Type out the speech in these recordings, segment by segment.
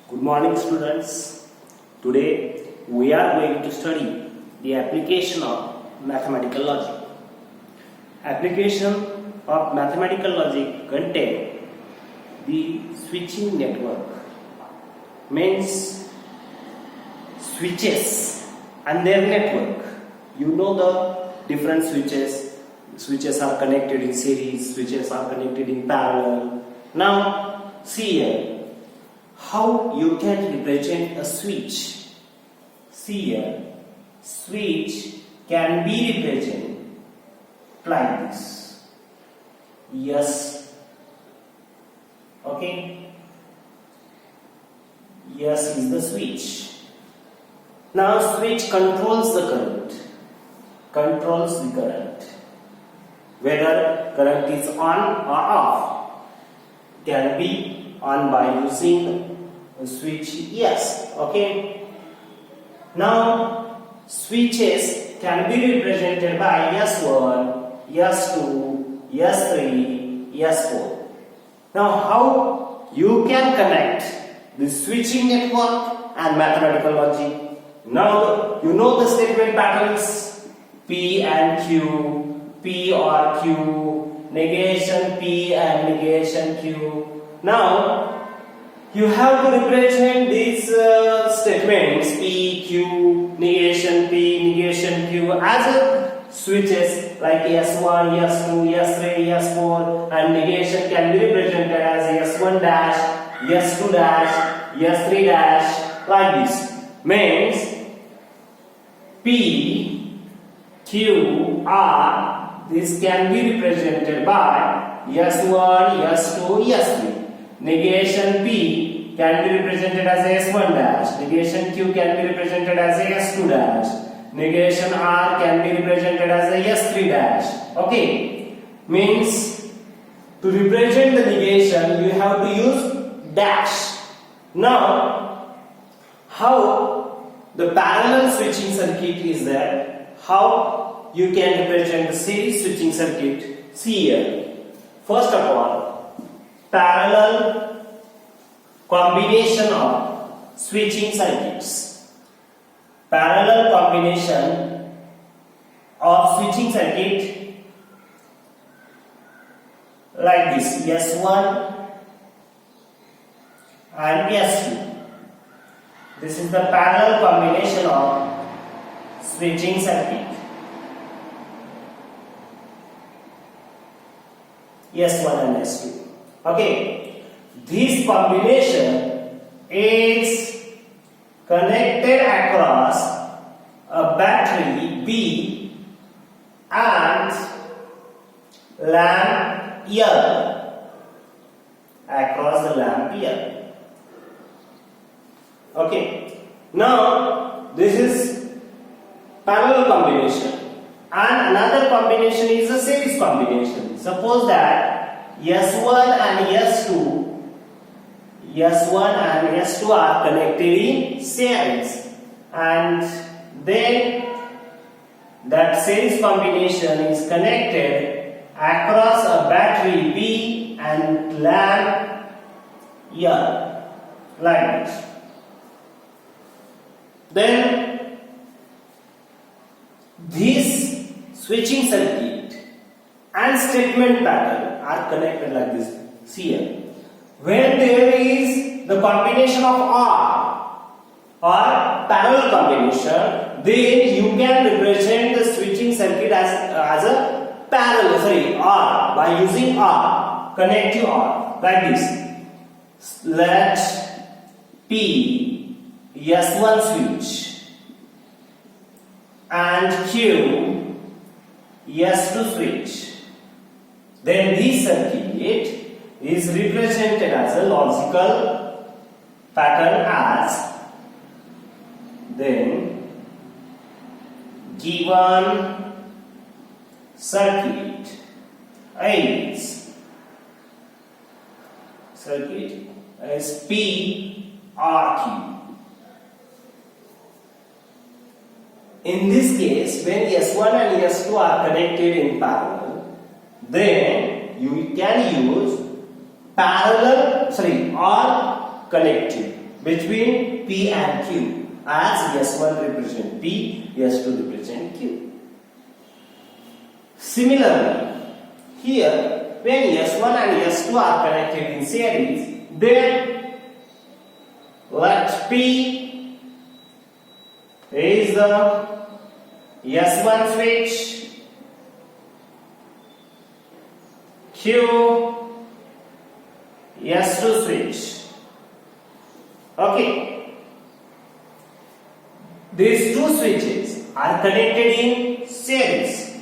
Good morning, students. Today we are going to study the application of mathematical logic. Application of mathematical logic contain the switching network, means switches and their network. You know the different switches. Switches are connected in series, switches are connected in parallel. Now see here how you can represent a switch. See here, switch can be represented like this. Yes. Okay. Yes is the switch. Now switch controls the current. Controls the current. Whether current is on or off. Can be on by using a switch yes. Okay. Now switches can be represented by S1, S2, S3, S4. Now how you can connect the switching network and mathematical logic? Now you know the statement patterns P and Q, P or Q, negation P and negation Q. Now you have to represent these statements P, Q, negation P, negation Q as switches like S1, S2, S3, S4, and negation can be represented as S1 dash, S2 dash, S3 dash, like this. Means P, Q, R, this can be represented by S1, S2, S3. Negation P can be represented as S1 dash. Negation Q can be represented as S2 dash. Negation R can be represented as S3 dash. Okay. Means to represent the negation you have to use dash. Now how the parallel switching circuit is there? How you can represent the series switching circuit? See here. First of all, parallel combination of switching circuits. Parallel combination of switching circuit like this S1 and S2. This is the parallel combination of switching circuit. S1 and S2. Okay, this combination is connected across a battery B and lamp L, across the lamp L. Okay, now this is parallel combination, and another combination is a series combination. Suppose that S1 and S2 are connected in series, and then that series combination is connected across a battery B and lamp L, like this. Then this switching circuit and statement pattern are connected like this. See here. When there is the combination of R or parallel combination, then you can represent the switching circuit as a parallel, R, by using R, connective R, like this. Let P S1 switch and Q S2 switch. Then this circuit is represented as a logical pattern as then given circuit is P R Q. In this case, when S1 and S2 are connected in parallel, then you can use parallel or connective. between P and Q, as S1 represent P, S2 represent Q. Similarly, here when S1 and S2 are connected in series, then let P is the S1 switch, Q S2 switch. Okay, these two switches are connected in series,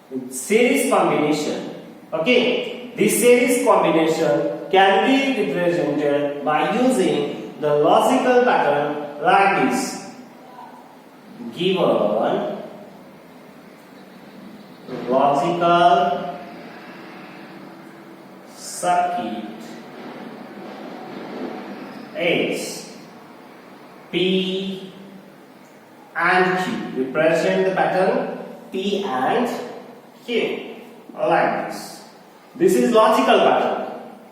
with series combination. Okay, this series combination can be represented by using the logical pattern like this. Given logical circuit is P and Q. Represent the pattern P and Q like this. This is logical pattern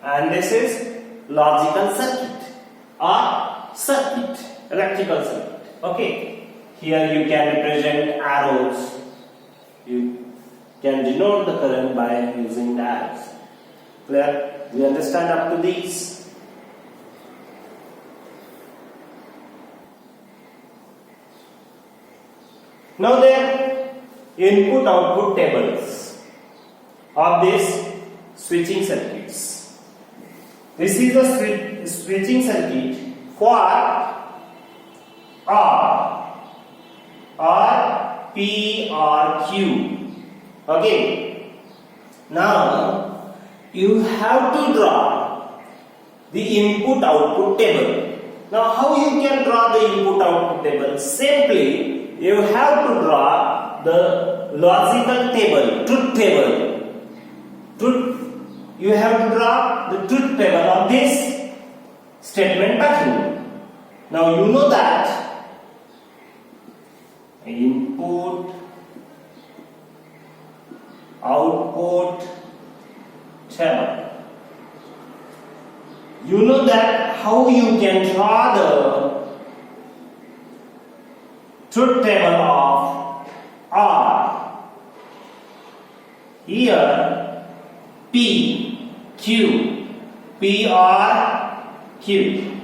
and this is logical circuit or circuit, electrical circuit. Okay, here you can represent arrows. You can denote the current by using the arrows. Clear? We understand up to these? Now then, input output tables of these switching circuits. This is a switching circuit for R or P or Q. Okay. Now you have to draw the input output table. Now how you can draw the input output table? Simply you have to draw the logical table, truth table. You have to draw the truth table of this statement pattern. Now you know that input output table. You know that how you can draw the truth table of R. Here P, Q, P or Q.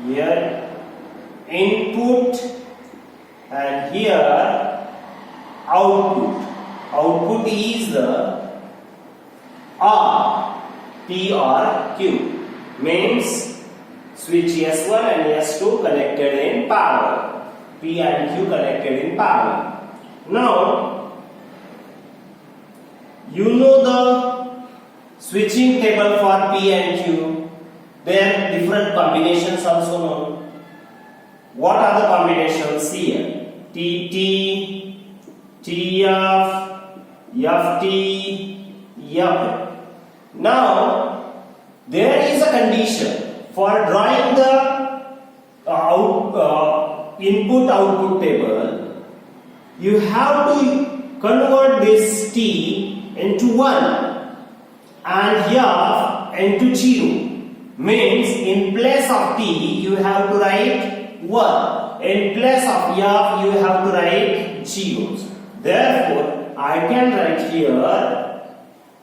Here input and here output. Output is the R, P or Q. Means switch S1 and S2 connected in parallel. P and Q connected in parallel. Now you know the switching table for P and Q. There are different combinations also known. What are the combinations here? TT, TF, FT, FF. Now there is a condition for drawing the input output table. You have to convert this T into 1 and F into 0. Means in place of T you have to write 1. In place of F you have to write zeros. Therefore I can write here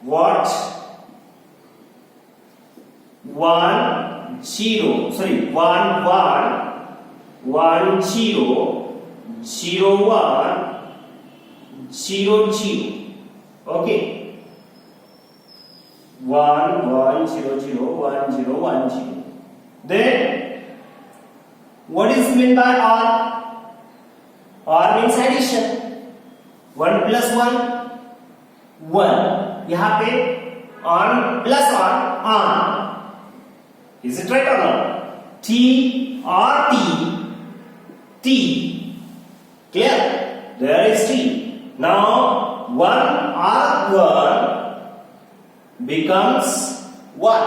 what 1 0, sorry, 1 1 1 0 0 1 0 0. Okay, 1 1 0 0 1 0 1 0. Then what is meant by OR? OR means addition. 1 plus 1 1. यहाँ पे on plus on. Is it right or not? T or T, T. Clear? There is T. Now 1 or 1 becomes 1.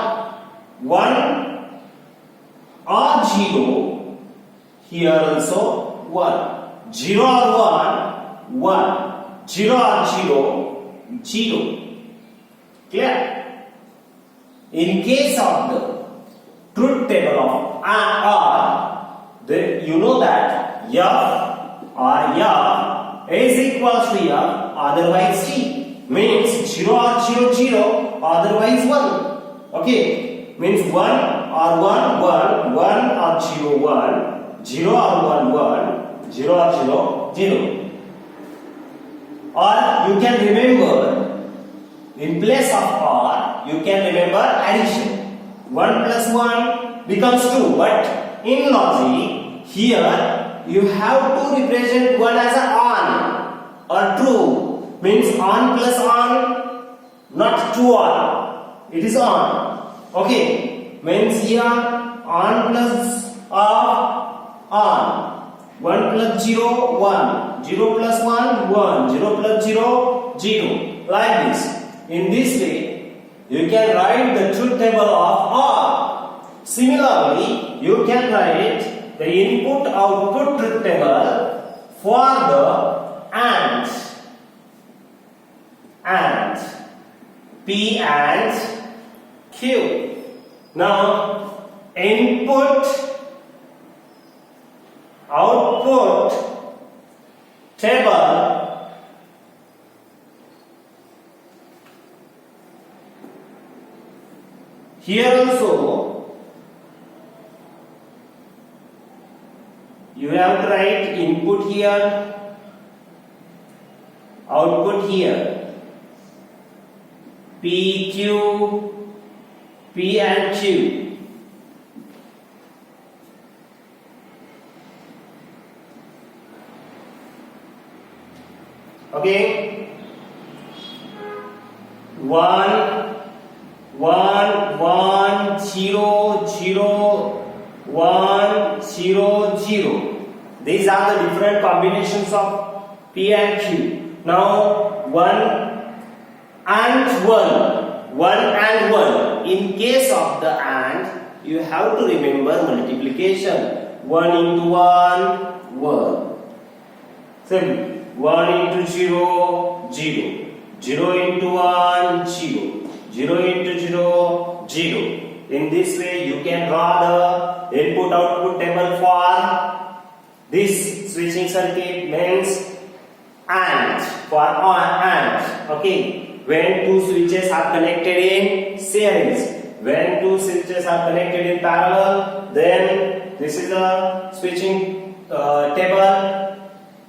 1 or 0. Here also 1. 0 or 1, 1. 0 or 0, 0. Clear? In case of the truth table of R, then you know that F or F is equals to F, otherwise T. Means 0 or 0, 0, otherwise 1. Okay? Means 1 or 1, 1, 1 or 0, 1, 0 or 1, 1, 0 or 0, 0. Or you can remember, in place of or, you can remember addition. 1 plus 1 becomes 2. But in logic, here you have to represent 1 as a on or true. Means on plus on, not 2 on. It is on. Okay. Means here on plus on. 1 plus 0, 1. 0 plus 1, 1. 0 plus 0, 0. Like this. In this way, you can write the truth table of R. Similarly, you can write the input-output truth table for the AND. P and Q. Now, input, output table here also you have to write input here, output here. P, Q, P and Q. Okay. 1, 1, 1, 0, 0, 1, 0, 0. These are the different combinations of P and Q. Now 1 and 1. 1 and 1. In case of the AND, you have to remember multiplication. 1 into 1, 1. Same. 1 into 0, 0. 0 into 1, 0. 0 into 0, 0. In this way, you can draw the input-output table for this switching circuit. Means AND, for AND. Okay. When two switches are connected in series, when two switches are connected in parallel, then this is a switching table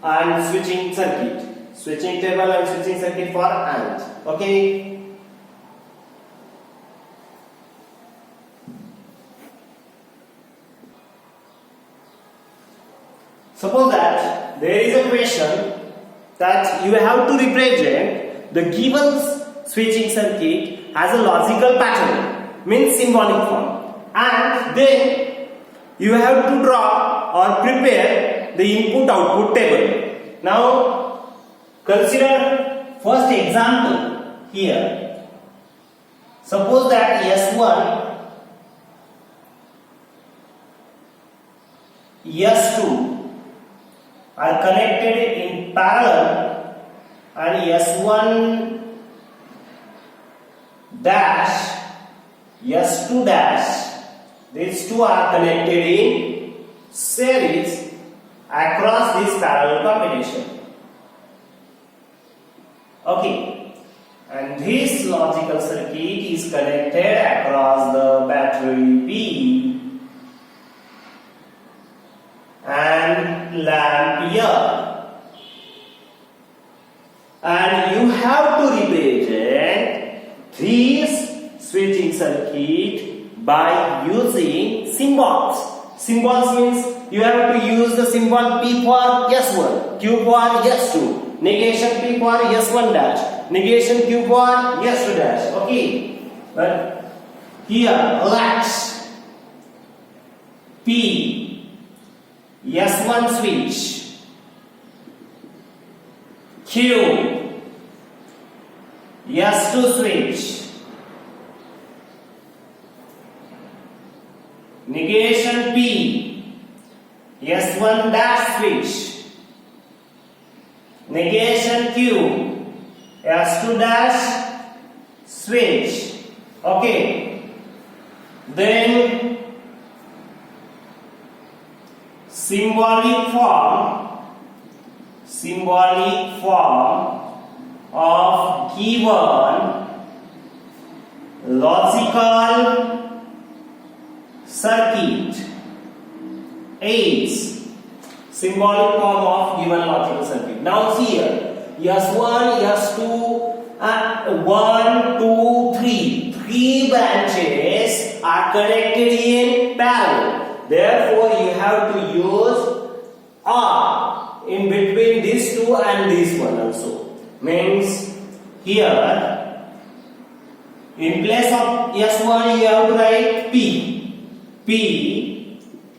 and switching circuit. Switching table and switching circuit for AND. Okay. Suppose that there is a question that you have to represent the given switching circuit has a logical pattern, means symbolic form, and then you have to draw or prepare the input-output table. Now consider first example here. Suppose that S1, S2 are connected in parallel and S1 dash, S2 dash, these two are connected in series across this parallel combination. Okay, and this logical circuit is connected across the battery P and lamp here. And you have to represent this switching circuit by using symbols. Symbols means you have to use the symbol P for S1, Q for S2, negation P for S1 dash, negation Q for S2 dash. Okay, but here latch P, S1 switch, Q, S2 switch, negation P, S1 dash switch, negation Q, S2 dash switch. Okay. Then symbolic form of given logical circuit is symbolic form of given logical circuit. Now here, S1, S2, 1, 2, 3. 3 branches are connected in parallel. Therefore, you have to use R in between these two and this one also. Means here, in place of S1, you have to write P.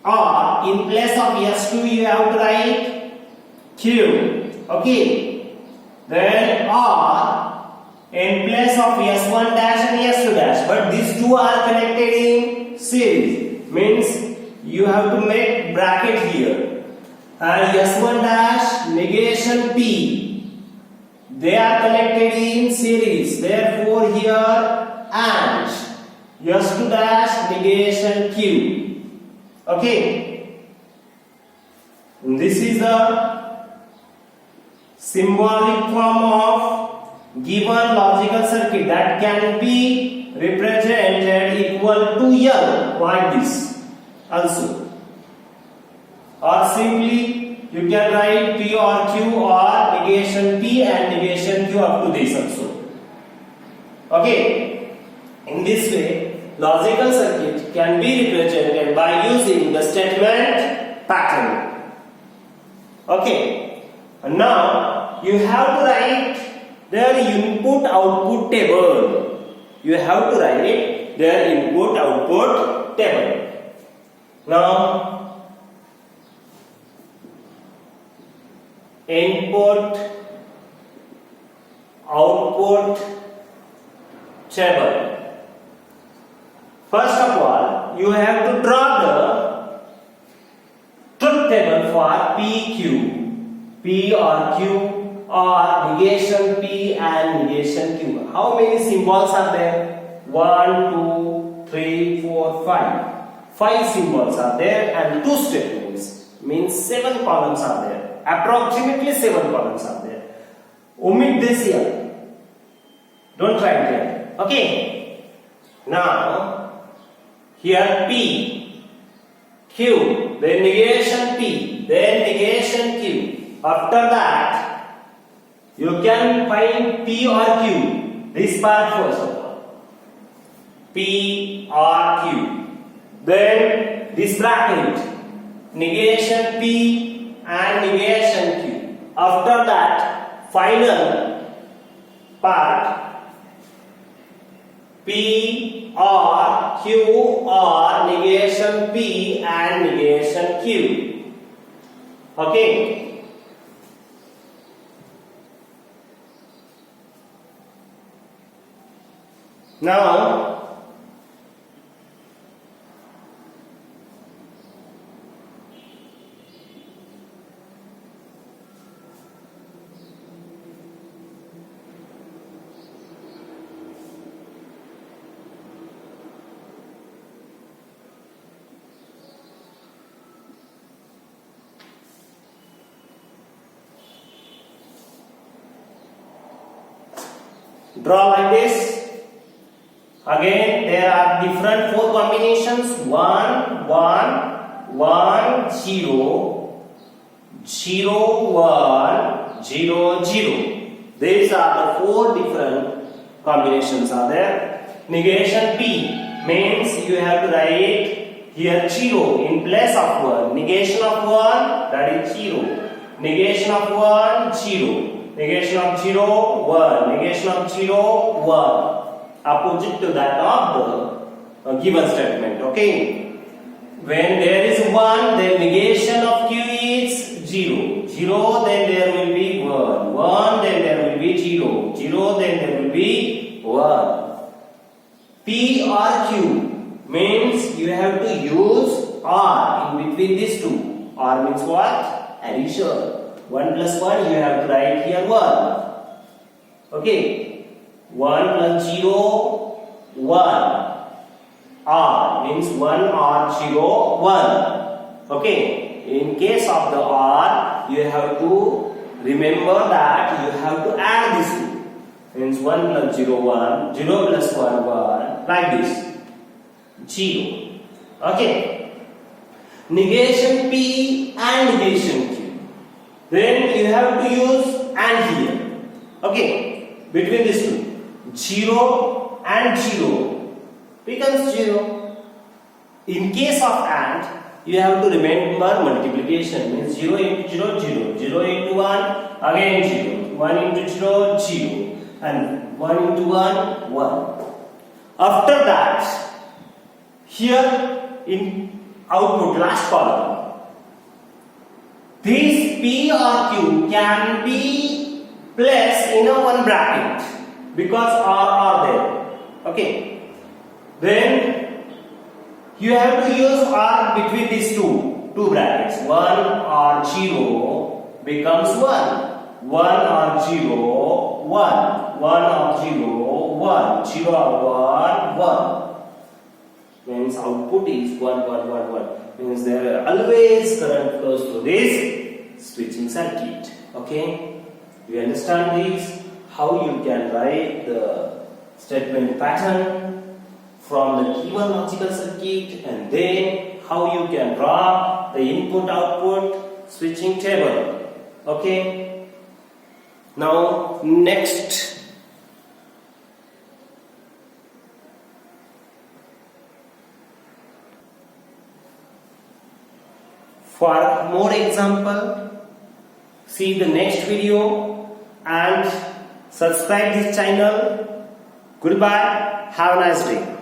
Or in place of S2, you have to write Q. Okay. Then R in place of S1 dash and S2 dash. But these two are connected in series. Means you have to make bracket here. And S1 dash negation P. They are connected in series. Therefore here and S2 dash negation Q. Okay. This is the symbolic form of given logical circuit that can be represented equal to L like this also. Or simply you can write P or Q or negation P and negation Q up to this also. Okay. In this way, logical circuit can be represented by using the statement pattern. Okay. And now you have to write their input output table. You have to write their input output table. Now input output table. First of all, you have to draw the truth table for PQ, P or Q or negation P and negation Q. How many symbols are there? 1, 2, 3, 4, 5. 5 symbols are there and 2 statements. Means 7 columns are there. Approximately 7 columns are there. Omit this here. Don't write here. Okay. Now, here P, Q, then negation P, then negation Q. After that, you can find P or Q. This part first of all. P or Q. Then this bracket, negation P and negation Q. After that, final part, P or Q or negation P and negation Q. Okay. Now draw like this. Again, there are different 4 combinations. 1, 1, 1, 0, 0, 1, 0, 0. These are the 4 different combinations are there. Negation P means you have to write here 0 in place of 1. Negation of 1, that is 0. Negation of 1, 0. Negation of 0, 1. Negation of 0, 1. Opposite to that of the given statement. Okay. When there is 1, then negation of Q is 0. 0, then there will be 1. 1, then there will be 0. 0, then there will be 1. P or Q means you have to use R in between these two. R means what? Addition. 1 plus 1 you have to write here 1. Okay. 1 plus 0, 1. R means 1 or 0, 1. Okay. In case of the R, you have to remember that you have to add these two. Means 1 plus 0, 1. 0 plus 1, 1. Like this. 0. Okay. Negation P and negation Q. Then you have to use AND here. Okay. Between these two. 0 and 0 becomes 0. In case of AND, you have to remember multiplication. Means 0 into 0, 0. 0 into 1, again 0. 1 into 0, 0. And 1 into 1, 1. After that, here in output, last column, this P or Q can be placed in a one bracket because R are there. Okay. Then you have to use R between these two brackets. 1 or 0 becomes 1. 1 or 0, 1. 1 or 0, 1. 0 or 1, 1. Means output is 1, 1, 1, 1. Means there are always current flows through this switching circuit. Okay? You understand this? How you can write the statement pattern from the given logical circuit, and then how you can draw the input output switching table. Okay? Now next. For more example, see the next video and subscribe this channel. Goodbye. Have a nice day.